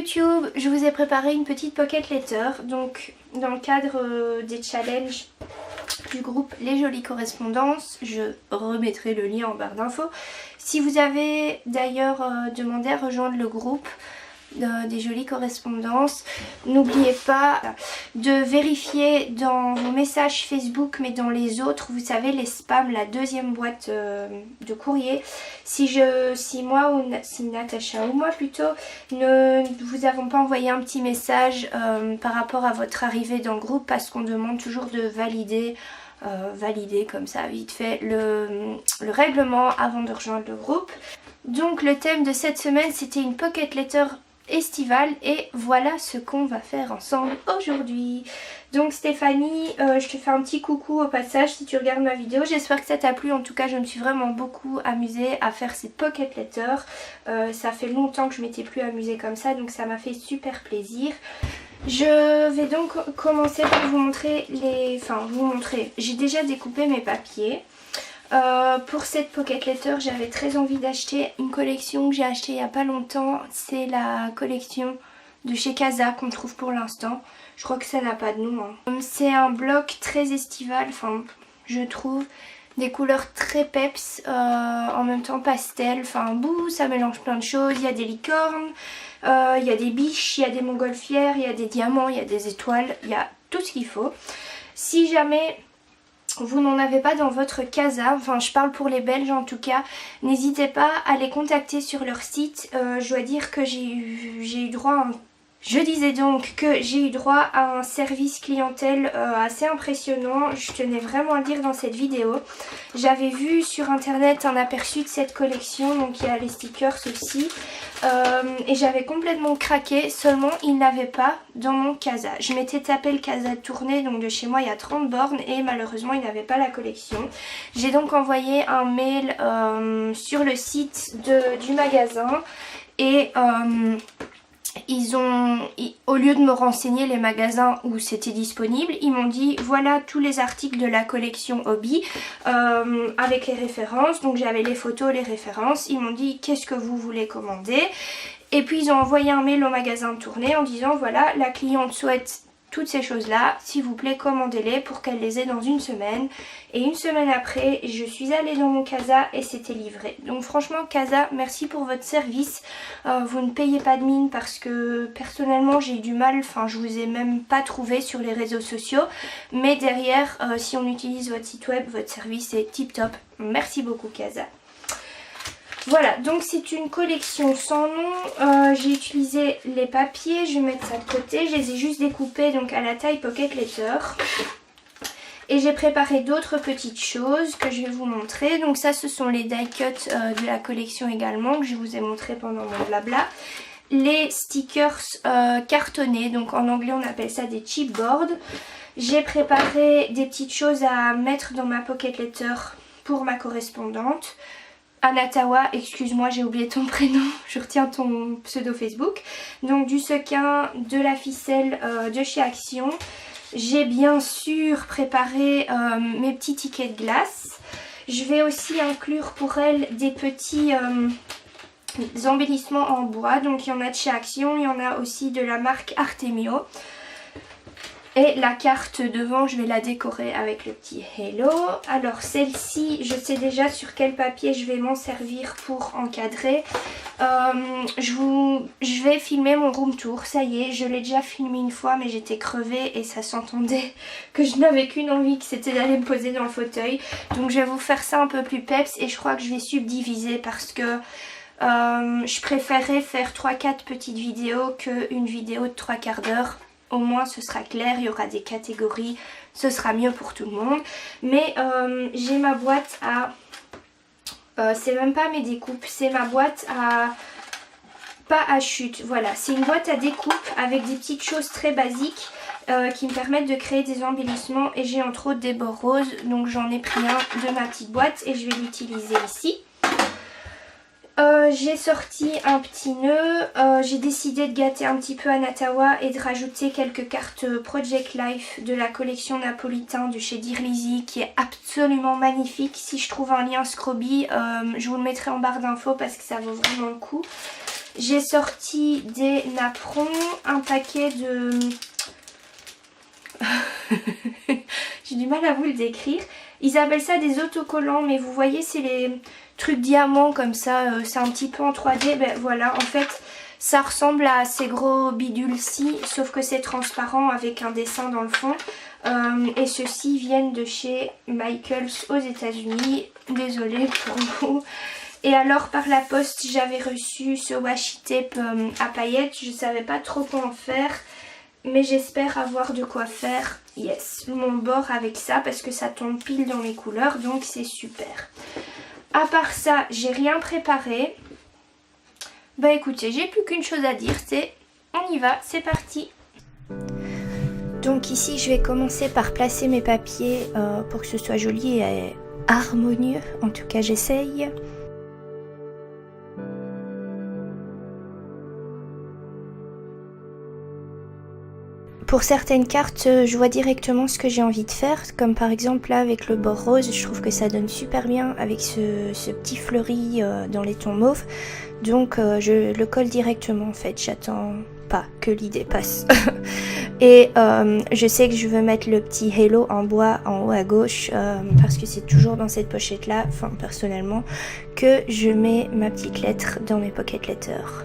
YouTube, je vous ai préparé une petite pocket letter, donc dans le cadre des challenges du groupe Les Jolies Correspondances. Je remettrai le lien en barre d'infos. Si vous avez d'ailleurs demandé à rejoindre le groupe des Jolies Correspondances, n'oubliez pas de vérifier dans vos messages Facebook, mais dans les autres, vous savez, les spams, la deuxième boîte de courrier. Si Natacha ou moi plutôt ne vous avons pas envoyé un petit message par rapport à votre arrivée dans le groupe, parce qu'on demande toujours de valider comme ça vite fait le règlement avant de rejoindre le groupe. Donc le thème de cette semaine, c'était une pocket letter estivale et voilà ce qu'on va faire ensemble aujourd'hui. Donc Stéphanie, je te fais un petit coucou au passage si tu regardes ma vidéo. J'espère que ça t'a plu. En tout cas, je me suis vraiment beaucoup amusée à faire ces pocket letters. Ça fait longtemps que je m'étais plus amusée comme ça, donc ça m'a fait super plaisir. Je vais donc commencer par vous montrer j'ai déjà découpé mes papiers. Pour cette pocket letter, j'avais très envie d'acheter une collection que j'ai achetée il n'y a pas longtemps. C'est la collection de chez Casa qu'on trouve pour l'instant. Je crois que ça n'a pas de nom, hein. C'est un bloc très estival, je trouve. Des couleurs très peps, en même temps pastel. Ça mélange plein de choses. Il y a des licornes, il y a des biches, il y a des montgolfières, il y a des diamants, il y a des étoiles. Il y a tout ce qu'il faut. Si jamais vous n'en avez pas dans votre casa, je parle pour les Belges en tout cas, n'hésitez pas à les contacter sur leur site. Je dois dire que j'ai eu droit à Je disais donc que j'ai eu droit à un service clientèle assez impressionnant. Je tenais vraiment à le dire dans cette vidéo. J'avais vu sur internet un aperçu de cette collection, donc il y a les stickers aussi. Et j'avais complètement craqué, seulement ils n'avaient pas dans mon casa. Je m'étais tapé le casa de tournée, donc de chez moi il y a 30 bornes, et malheureusement ils n'avaient pas la collection. J'ai donc envoyé un mail sur le site du magasin et au lieu de me renseigner les magasins où c'était disponible, ils m'ont dit voilà tous les articles de la collection Hobby avec les références. Donc j'avais les photos, les références. Ils m'ont dit qu'est-ce que vous voulez commander. Et puis ils ont envoyé un mail au magasin de tournée en disant voilà, la cliente souhaite toutes ces choses là, s'il vous plaît commandez-les pour qu'elle les ait dans une semaine. Et une semaine après, je suis allée dans mon casa et c'était livré. Donc franchement Casa, merci pour votre service. Vous ne payez pas de mine parce que personnellement j'ai eu du mal, je vous ai même pas trouvé sur les réseaux sociaux. Mais derrière, si on utilise votre site web, votre service est tip top. Merci beaucoup Casa. Voilà, donc c'est une collection sans nom. J'ai utilisé les papiers, je vais mettre ça de côté. Je les ai juste découpés donc à la taille pocket letter. Et j'ai préparé d'autres petites choses que je vais vous montrer. Donc ça, ce sont les die cuts de la collection également que je vous ai montré pendant mon blabla. Les stickers cartonnés, donc en anglais on appelle ça des chipboards. J'ai préparé des petites choses à mettre dans ma pocket letter pour ma correspondante. Anatawa, excuse-moi j'ai oublié ton prénom, je retiens ton pseudo Facebook. Donc du sequin, de la ficelle de chez Action. J'ai bien sûr préparé mes petits tickets de glace. Je vais aussi inclure pour elle des petits embellissements en bois. Donc il y en a de chez Action, il y en a aussi de la marque Artemio. Et la carte devant, je vais la décorer avec le petit hello. Alors celle-ci, je sais déjà sur quel papier je vais m'en servir pour encadrer. Je vais filmer mon room tour, ça y est, je l'ai déjà filmé une fois mais j'étais crevée et ça s'entendait que je n'avais qu'une envie, que c'était d'aller me poser dans le fauteuil. Donc je vais vous faire ça un peu plus peps et je crois que je vais subdiviser parce que je préférerais faire 3-4 petites vidéos qu'une vidéo de 3/4 d'heure. Au moins ce sera clair, il y aura des catégories, ce sera mieux pour tout le monde. Mais j'ai ma boîte à... c'est même pas mes découpes, c'est ma boîte à... pas à chute, voilà. C'est une boîte à découpe avec des petites choses très basiques qui me permettent de créer des embellissements. Et j'ai entre autres des bords roses, donc j'en ai pris un de ma petite boîte et je vais l'utiliser ici. J'ai sorti un petit nœud, j'ai décidé de gâter un petit peu Anatawa et de rajouter quelques cartes Project Life de la collection napolitain de chez Dear Lizzy qui est absolument magnifique. Si je trouve un lien Scroby, je vous le mettrai en barre d'infos parce que ça vaut vraiment le coup. J'ai sorti des napperons, un paquet de... J'ai du mal à vous le décrire. Ils appellent ça des autocollants, mais vous voyez, c'est les trucs diamants comme ça. C'est un petit peu en 3D. Ben voilà, en fait, ça ressemble à ces gros bidules-ci, sauf que c'est transparent avec un dessin dans le fond. Et ceux-ci viennent de chez Michaels aux États-Unis. Désolée pour vous. Et alors par la poste j'avais reçu ce washi tape à paillettes. Je savais pas trop quoi en faire, mais j'espère avoir de quoi faire, yes, mon bord avec ça parce que ça tombe pile dans mes couleurs, donc c'est super. À part ça, j'ai rien préparé. Bah écoutez, j'ai plus qu'une chose à dire, c'est on y va, c'est parti. Donc ici je vais commencer par placer mes papiers pour que ce soit joli et harmonieux, en tout cas j'essaye. Pour certaines cartes, je vois directement ce que j'ai envie de faire, comme par exemple là avec le bord rose, je trouve que ça donne super bien avec ce petit fleuri dans les tons mauves. Donc je le colle directement en fait, j'attends pas que l'idée passe. Et je sais que je veux mettre le petit halo en bois en haut à gauche, parce que c'est toujours dans cette pochette là, enfin personnellement, que je mets ma petite lettre dans mes pocket letters.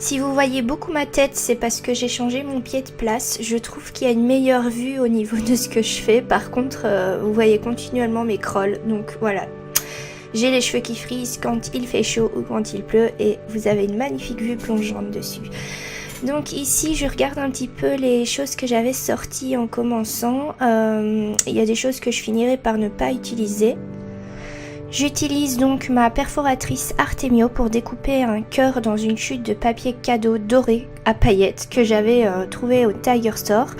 Si vous voyez beaucoup ma tête, c'est parce que j'ai changé mon pied de place. Je trouve qu'il y a une meilleure vue au niveau de ce que je fais. Par contre, vous voyez continuellement mes crolls. Donc voilà, j'ai les cheveux qui frisent quand il fait chaud ou quand il pleut. Et vous avez une magnifique vue plongeante dessus. Donc ici, je regarde un petit peu les choses que j'avais sorties en commençant. Il y a des choses que je finirai par ne pas utiliser. J'utilise donc ma perforatrice Artemio pour découper un cœur dans une chute de papier cadeau doré à paillettes que j'avais trouvé au Tiger Store.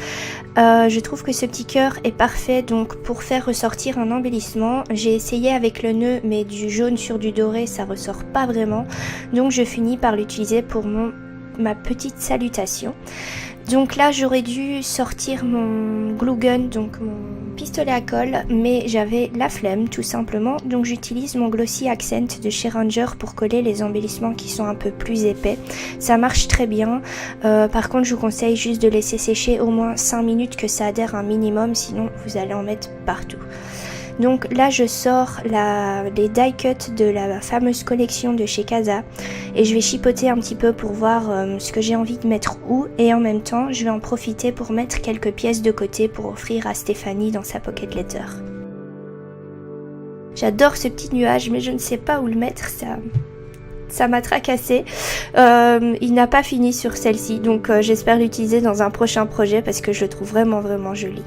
Je trouve que ce petit cœur est parfait donc pour faire ressortir un embellissement. J'ai essayé avec le nœud mais du jaune sur du doré ça ressort pas vraiment. Donc je finis par l'utiliser pour ma petite salutation. Donc là j'aurais dû sortir mon glue gun, donc mon pistolet à colle, mais j'avais la flemme tout simplement. Donc j'utilise mon Glossy Accent de chez Ranger pour coller les embellissements qui sont un peu plus épais. Ça marche très bien. Par contre je vous conseille juste de laisser sécher au moins 5 minutes que ça adhère un minimum, sinon vous allez en mettre partout. Donc là je sors les die cuts de la fameuse collection de chez Casa et je vais chipoter un petit peu pour voir ce que j'ai envie de mettre où, et en même temps je vais en profiter pour mettre quelques pièces de côté pour offrir à Stéphanie dans sa pocket letter. J'adore ce petit nuage mais je ne sais pas où le mettre, ça m'a tracassé. Il n'a pas fini sur celle-ci donc j'espère l'utiliser dans un prochain projet parce que je le trouve vraiment joli.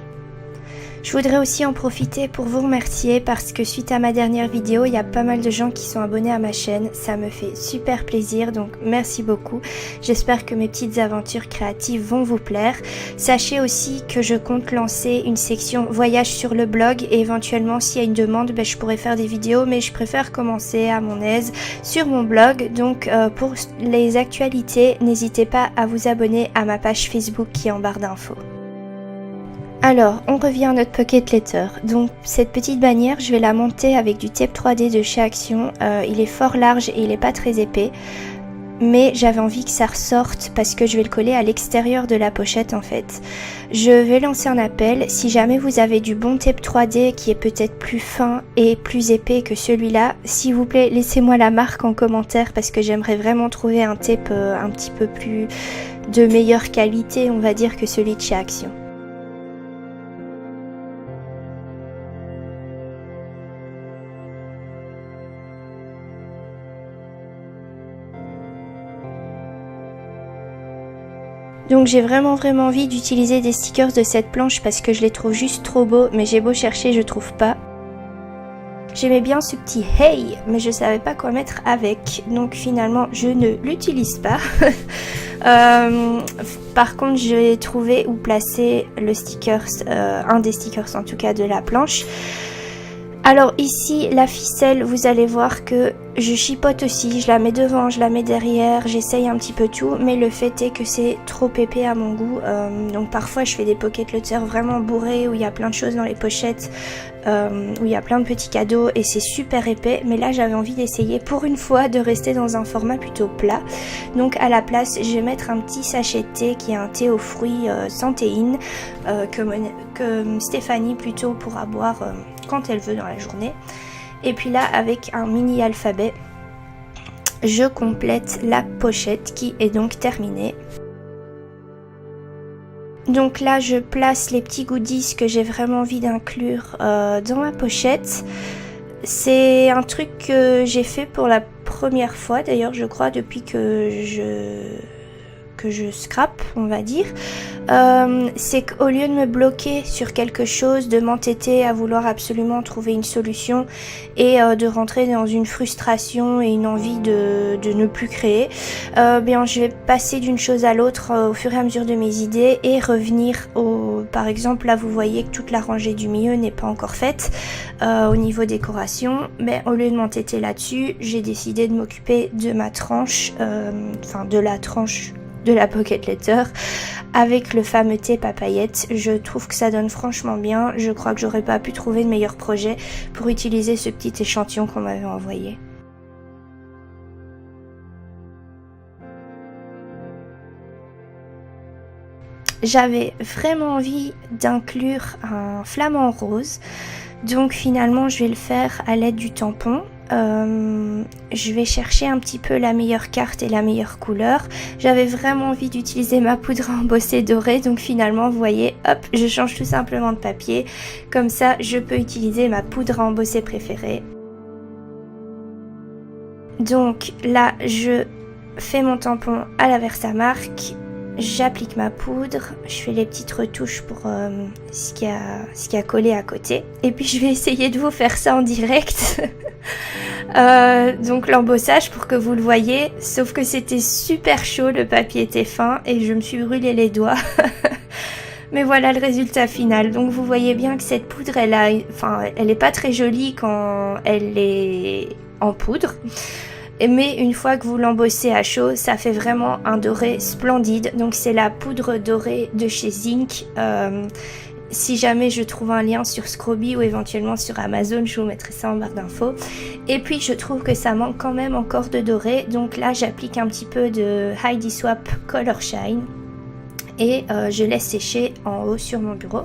Je voudrais aussi en profiter pour vous remercier parce que suite à ma dernière vidéo, il y a pas mal de gens qui sont abonnés à ma chaîne. Ça me fait super plaisir, donc merci beaucoup. J'espère que mes petites aventures créatives vont vous plaire. Sachez aussi que je compte lancer une section voyage sur le blog et éventuellement s'il y a une demande, je pourrais faire des vidéos, mais je préfère commencer à mon aise sur mon blog. Donc pour les actualités, n'hésitez pas à vous abonner à ma page Facebook qui est en barre d'infos. Alors, on revient à notre pocket letter. Donc, cette petite bannière, je vais la monter avec du tape 3D de chez Action. Il est fort large et il n'est pas très épais. Mais j'avais envie que ça ressorte parce que je vais le coller à l'extérieur de la pochette en fait. Je vais lancer un appel. Si jamais vous avez du bon tape 3D qui est peut-être plus fin et plus épais que celui-là, s'il vous plaît, laissez-moi la marque en commentaire parce que j'aimerais vraiment trouver un tape un petit peu plus de meilleure qualité, on va dire, que celui de chez Action. Donc j'ai vraiment envie d'utiliser des stickers de cette planche parce que je les trouve juste trop beaux, mais j'ai beau chercher, je trouve pas. J'aimais bien ce petit hey, mais je savais pas quoi mettre avec, donc finalement je ne l'utilise pas. Par contre j'ai trouvé où placer le sticker, un des stickers en tout cas de la planche. Alors ici la ficelle, vous allez voir que je chipote aussi, je la mets devant, je la mets derrière, j'essaye un petit peu tout, mais le fait est que c'est trop épais à mon goût, donc parfois je fais des pocket letters vraiment bourrés où il y a plein de choses dans les pochettes, où il y a plein de petits cadeaux et c'est super épais, mais là j'avais envie d'essayer pour une fois de rester dans un format plutôt plat, donc à la place je vais mettre un petit sachet de thé qui est un thé aux fruits sans théine, que Stéphanie plutôt pourra boire quand elle veut dans la journée. Et puis là avec un mini alphabet je complète la pochette qui est donc terminée. Donc là je place les petits goodies que j'ai vraiment envie d'inclure dans ma pochette. C'est un truc que j'ai fait pour la première fois d'ailleurs je crois depuis que je scrape, on va dire, c'est qu'au lieu de me bloquer sur quelque chose, de m'entêter à vouloir absolument trouver une solution et de rentrer dans une frustration et une envie de ne plus créer, bien je vais passer d'une chose à l'autre au fur et à mesure de mes idées et revenir au... Par exemple là vous voyez que toute la rangée du milieu n'est pas encore faite au niveau décoration, mais au lieu de m'entêter là-dessus, j'ai décidé de m'occuper de ma tranche, enfin de la tranche de la pocket letter avec le fameux thé papayette. Je trouve que ça donne franchement bien, je crois que j'aurais pas pu trouver de meilleur projet pour utiliser ce petit échantillon qu'on m'avait envoyé. J'avais vraiment envie d'inclure un flamant rose, donc finalement je vais le faire à l'aide du tampon. Je vais chercher un petit peu la meilleure carte et la meilleure couleur. J'avais vraiment envie d'utiliser ma poudre à embosser dorée, donc finalement vous voyez, hop, je change tout simplement de papier, comme ça je peux utiliser ma poudre à embosser préférée. Donc là je fais mon tampon à la Versamark, j'applique ma poudre, je fais les petites retouches pour ce qui a collé à côté, et puis je vais essayer de vous faire ça en direct. Donc l'embossage pour que vous le voyez, sauf que c'était super chaud, le papier était fin et je me suis brûlé les doigts. Mais voilà le résultat final. Donc vous voyez bien que cette poudre, elle est pas très jolie quand elle est en poudre. Mais une fois que vous l'embossez à chaud, ça fait vraiment un doré splendide. Donc c'est la poudre dorée de chez Zinc. Si jamais je trouve un lien sur Scroby ou éventuellement sur Amazon, je vous mettrai ça en barre d'infos. Et puis je trouve que ça manque quand même encore de doré. Donc là j'applique un petit peu de Heidi Swapp Color Shine. Et je laisse sécher en haut sur mon bureau.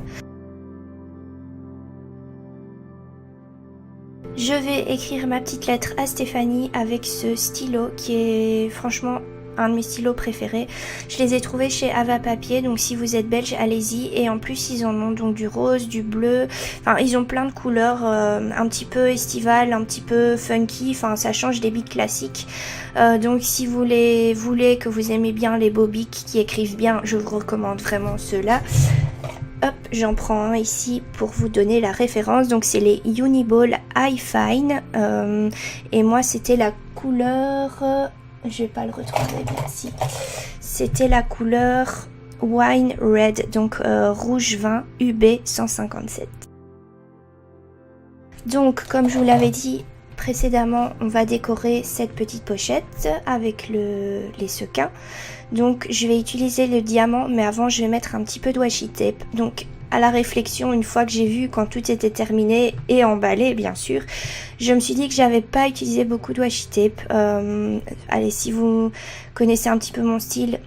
Je vais écrire ma petite lettre à Stéphanie avec ce stylo qui est franchement un de mes stylos préférés. Je les ai trouvés chez Ava Papier, donc si vous êtes belge, allez-y. Et en plus ils en ont donc du rose, du bleu, enfin ils ont plein de couleurs un petit peu estivales, un petit peu funky, enfin ça change des bics classiques. Donc si vous voulez que vous aimez bien les beaux bics qui écrivent bien, je vous recommande vraiment ceux-là. Hop, j'en prends un ici pour vous donner la référence. Donc c'est les Uniball High Fine. Et moi c'était la couleur... je vais pas le retrouver, merci. C'était la couleur Wine Red, donc rouge vin UB 157. Donc comme je vous l'avais dit précédemment, on va décorer cette petite pochette avec les sequins. Donc je vais utiliser le diamant, mais avant je vais mettre un petit peu de washi tape. Donc à la réflexion, une fois que j'ai vu quand tout était terminé et emballé bien sûr, je me suis dit que j'avais pas utilisé beaucoup de washi tape. Allez, si vous connaissez un petit peu mon style,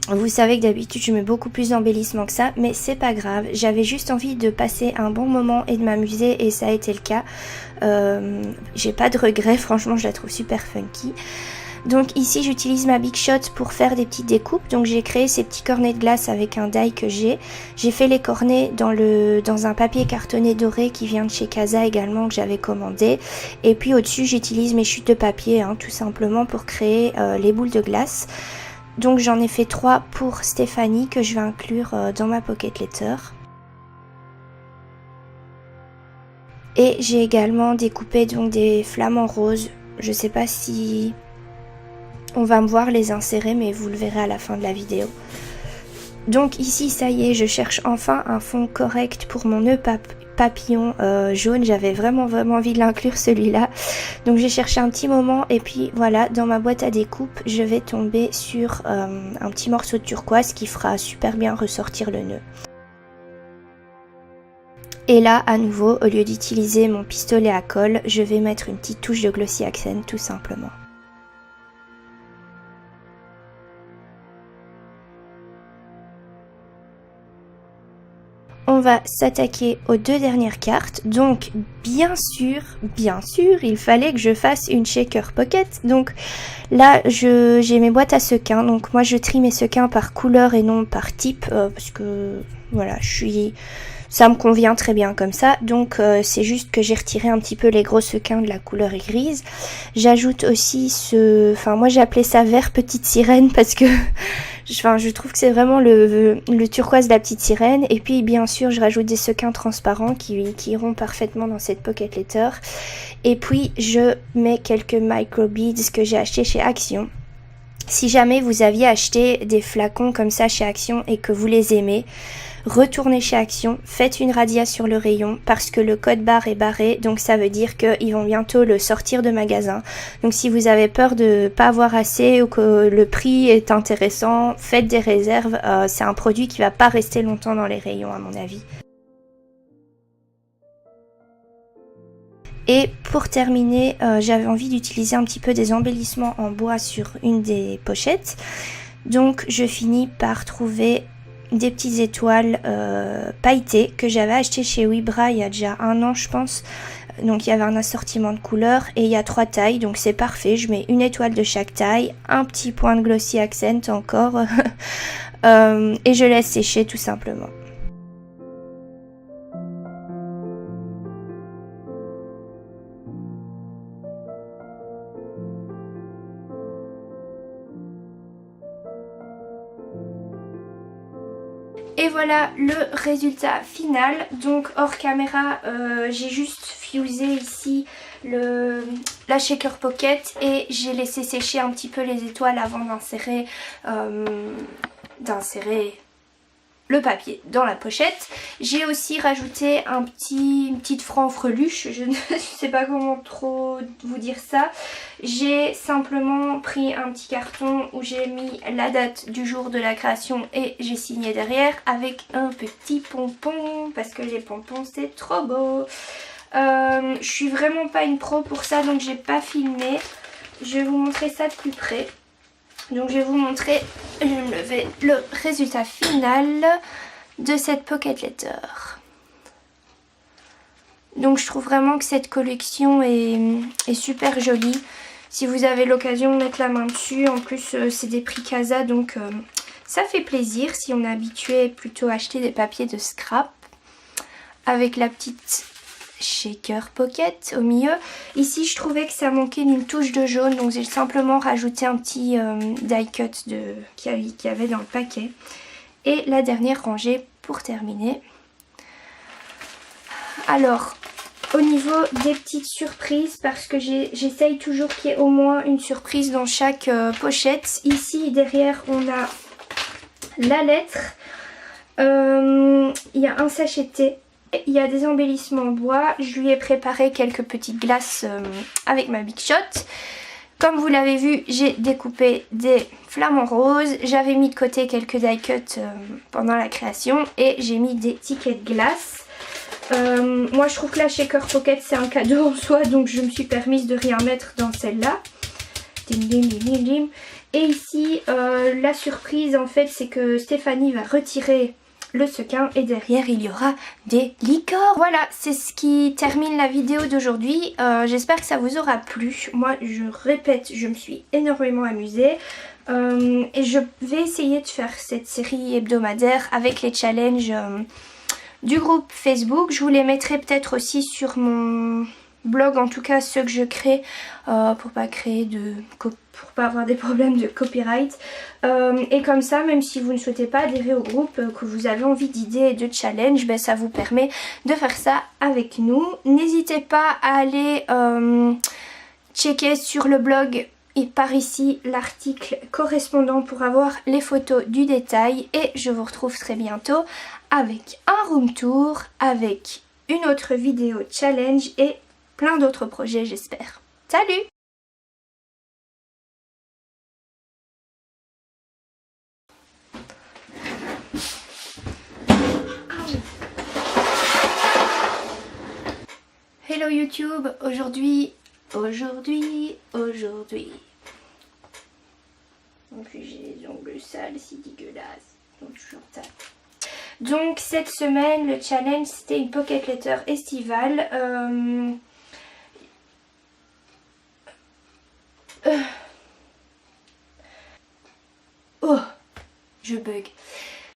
vous savez que d'habitude je mets beaucoup plus d'embellissement que ça, mais c'est pas grave. J'avais juste envie de passer un bon moment et de m'amuser et ça a été le cas. J'ai pas de regrets, franchement je la trouve super funky. Donc ici j'utilise ma Big Shot pour faire des petites découpes. Donc j'ai créé ces petits cornets de glace avec un die que j'ai. J'ai fait les cornets dans un papier cartonné doré qui vient de chez Casa également, que j'avais commandé. Et puis au-dessus j'utilise mes chutes de papier tout simplement pour créer les boules de glace. Donc j'en ai fait 3 pour Stéphanie que je vais inclure dans ma pocket letter. Et j'ai également découpé donc des flamants roses. Je sais pas si on va me voir les insérer, mais vous le verrez à la fin de la vidéo. Donc ici, ça y est, je cherche enfin un fond correct pour mon nœud papillon jaune. J'avais vraiment envie de l'inclure celui-là. Donc j'ai cherché un petit moment et puis voilà, dans ma boîte à découpe, je vais tomber sur un petit morceau de turquoise qui fera super bien ressortir le nœud. Et là, à nouveau, au lieu d'utiliser mon pistolet à colle, je vais mettre une petite touche de Glossy Accent tout simplement. On va s'attaquer aux deux dernières cartes. Donc bien sûr, il fallait que je fasse une shaker pocket. Donc là, j'ai mes boîtes à sequins. Donc moi, je trie mes sequins par couleur et non par type. Parce que voilà, ça me convient très bien comme ça. Donc c'est juste que j'ai retiré un petit peu les gros sequins de la couleur grise. J'ajoute aussi moi j'ai appelé ça vert petite sirène parce que je trouve que c'est vraiment le turquoise de la petite sirène. Et puis bien sûr je rajoute des sequins transparents qui iront parfaitement dans cette pocket letter. Et puis je mets quelques micro beads que j'ai acheté chez Action. Si jamais vous aviez acheté des flacons comme ça chez Action et que vous les aimez, retournez chez Action, faites une radia sur le rayon parce que le code barre est barré, donc ça veut dire qu'ils vont bientôt le sortir de magasin. Donc si vous avez peur de pas avoir assez ou que le prix est intéressant, faites des réserves. C'est un produit qui va pas rester longtemps dans les rayons à mon avis. Et pour terminer, j'avais envie d'utiliser un petit peu des embellissements en bois sur une des pochettes. Donc je finis par trouver des petites étoiles pailletées que j'avais achetées chez Wibra il y a déjà 1 an je pense. Donc il y avait un assortiment de couleurs et il y a 3 tailles, donc c'est parfait. Je mets une étoile de chaque taille, un petit point de Glossy Accent encore et je laisse sécher tout simplement. Et voilà le résultat final. Donc hors caméra, j'ai juste fusé ici la shaker pocket et j'ai laissé sécher un petit peu les étoiles avant d'insérer le papier dans la pochette. J'ai aussi rajouté une petite franfreluche, je ne sais pas comment trop vous dire ça. J'ai simplement pris un petit carton où j'ai mis la date du jour de la création et j'ai signé derrière avec un petit pompon parce que les pompons c'est trop beau. Je suis vraiment pas une pro pour ça donc j'ai pas filmé. Je vais vous montrer ça de plus près. Donc je vais vous montrer, je vais me lever, le résultat final de cette pocket letter. Donc je trouve vraiment que cette collection est super jolie. Si vous avez l'occasion de mettre la main dessus, en plus c'est des prix Casa donc ça fait plaisir si on est habitué plutôt à acheter des papiers de scrap. Avec la petite shaker pocket au milieu. Ici je trouvais que ça manquait d'une touche de jaune donc j'ai simplement rajouté un petit die cut qu'il y avait dans le paquet. Et la dernière rangée pour terminer. Alors au niveau des petites surprises, parce que j'essaye toujours qu'il y ait au moins une surprise dans chaque pochette. Ici derrière on a la lettre, il y a un sachet de thé. Il y a des embellissements en bois, je lui ai préparé quelques petites glaces avec ma Big Shot. Comme vous l'avez vu, j'ai découpé des flamants roses, j'avais mis de côté quelques die cuts pendant la création et j'ai mis des tickets de glace. Moi je trouve que la shaker pocket c'est un cadeau en soi donc je me suis permise de rien mettre dans celle-là. Et ici la surprise en fait c'est que Stéphanie va retirer le sequin et derrière il y aura des licornes. Voilà, c'est ce qui termine la vidéo d'aujourd'hui. J'espère que ça vous aura plu. Moi je répète, je me suis énormément amusée et je vais essayer de faire cette série hebdomadaire avec les challenges du groupe Facebook. Je vous les mettrai peut-être aussi sur mon blog, en tout cas ceux que je crée pour pas avoir des problèmes de copyright. Et comme ça, même si vous ne souhaitez pas adhérer au groupe, que vous avez envie d'idées et de challenge, ben, ça vous permet de faire ça avec nous. N'hésitez pas à aller checker sur le blog et par ici l'article correspondant pour avoir les photos du détail. Et je vous retrouve très bientôt avec un room tour, avec une autre vidéo challenge et plein d'autres projets, j'espère. Salut! Hello YouTube, aujourd'hui. En plus j'ai les ongles sales, si dégueulasse. Donc toujours ça. Donc cette semaine le challenge c'était une pocket letter estivale. Oh, je bug.